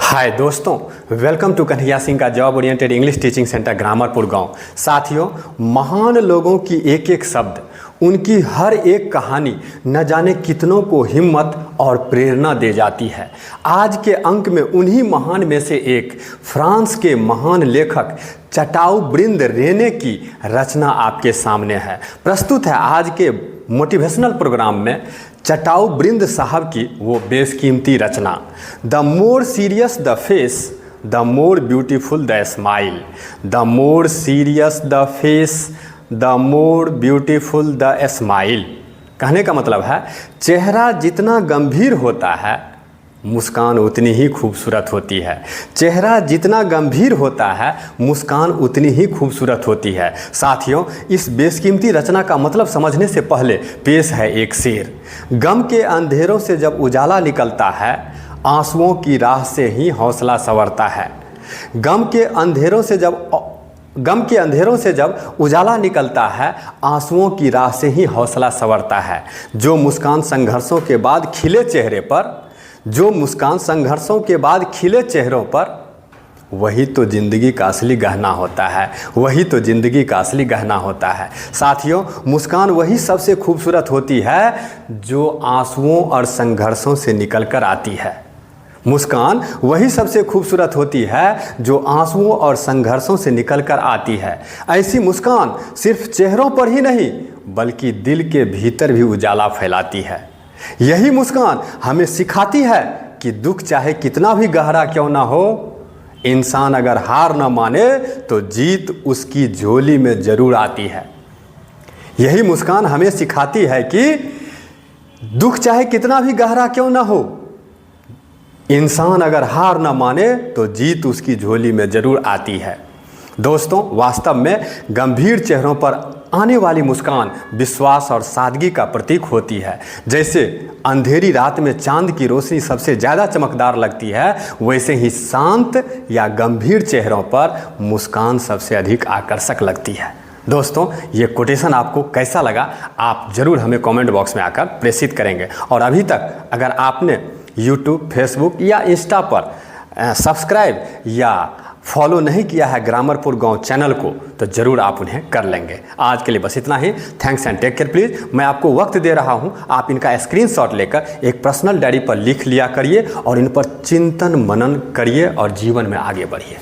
हाय दोस्तों, welcome to Kanhaiya Singh का job oriented English teaching centre Grammarpur गांव। साथियों, महान लोगों की एक एक शब्द, उनकी हर एक कहानी न जाने कितनों को हिम्मत और प्रेरणा दे जाती है। आज के अंक में उन्हीं महान में से एक फ्रांस के महान लेखक चटाउब्रिंद रेने की रचना आपके सामने है। प्रस्तुत है आज के मोटिवेशनल प्रोग्राम में चटाउब्रिंद साहब की वो बेशकीमती रचना। The more serious the face the more beautiful the smile. The more serious the face the more beautiful the smile. कहने का मतलब है, चेहरा जितना गंभीर होता है मुस्कान उतनी ही खूबसूरत होती है। चेहरा जितना गंभीर होता है मुस्कान उतनी ही खूबसूरत होती है। साथियों, इस बेशकीमती रचना का मतलब समझने से पहले पेश है एक शेर। गम के अंधेरों से जब उजाला निकलता है, आंसुओं की राह से ही हौसला संवरता है। गम के अंधेरों से जब उजाला निकलता है, आंसुओं की राह से ही हौसला संवरता है। जो मुस्कान संघर्षों के बाद खिले चेहरे पर, जो मुस्कान संघर्षों के बाद खिले चेहरों पर, वही तो ज़िंदगी का असली गहना होता है। वही तो ज़िंदगी का असली गहना होता है। साथियों, मुस्कान वही सबसे खूबसूरत होती है जो आंसुओं और संघर्षों से निकल कर आती है। मुस्कान वही सबसे खूबसूरत होती है जो आंसुओं और संघर्षों से निकल कर आती है। ऐसी मुस्कान सिर्फ चेहरों पर ही नहीं बल्कि दिल के भीतर भी उजाला फैलाती है। यही मुस्कान हमें सिखाती है कि दुख चाहे कितना भी गहरा क्यों ना हो, इंसान अगर हार ना माने तो जीत उसकी झोली में जरूर आती है। यही मुस्कान हमें सिखाती है कि दुख चाहे कितना भी गहरा क्यों ना हो, इंसान अगर हार ना माने तो जीत उसकी झोली में जरूर आती है। दोस्तों, वास्तव में गंभीर चेहरों पर आने वाली मुस्कान विश्वास और सादगी का प्रतीक होती है। जैसे अंधेरी रात में चांद की रोशनी सबसे ज़्यादा चमकदार लगती है, वैसे ही शांत या गंभीर चेहरों पर मुस्कान सबसे अधिक आकर्षक लगती है। दोस्तों, ये कोटेशन आपको कैसा लगा आप ज़रूर हमें कमेंट बॉक्स में आकर प्रेषित करेंगे। और अभी तक अगर आपने यूट्यूब, फेसबुक या इंस्टा पर सब्सक्राइब या फॉलो नहीं किया है ग्रामरपुर गांव चैनल को, तो ज़रूर आप उन्हें कर लेंगे। आज के लिए बस इतना ही। Thanks and take care please. मैं आपको वक्त दे रहा हूं, आप इनका स्क्रीनशॉट लेकर एक पर्सनल डायरी पर लिख लिया करिए और इन पर चिंतन मनन करिए और जीवन में आगे बढ़िए।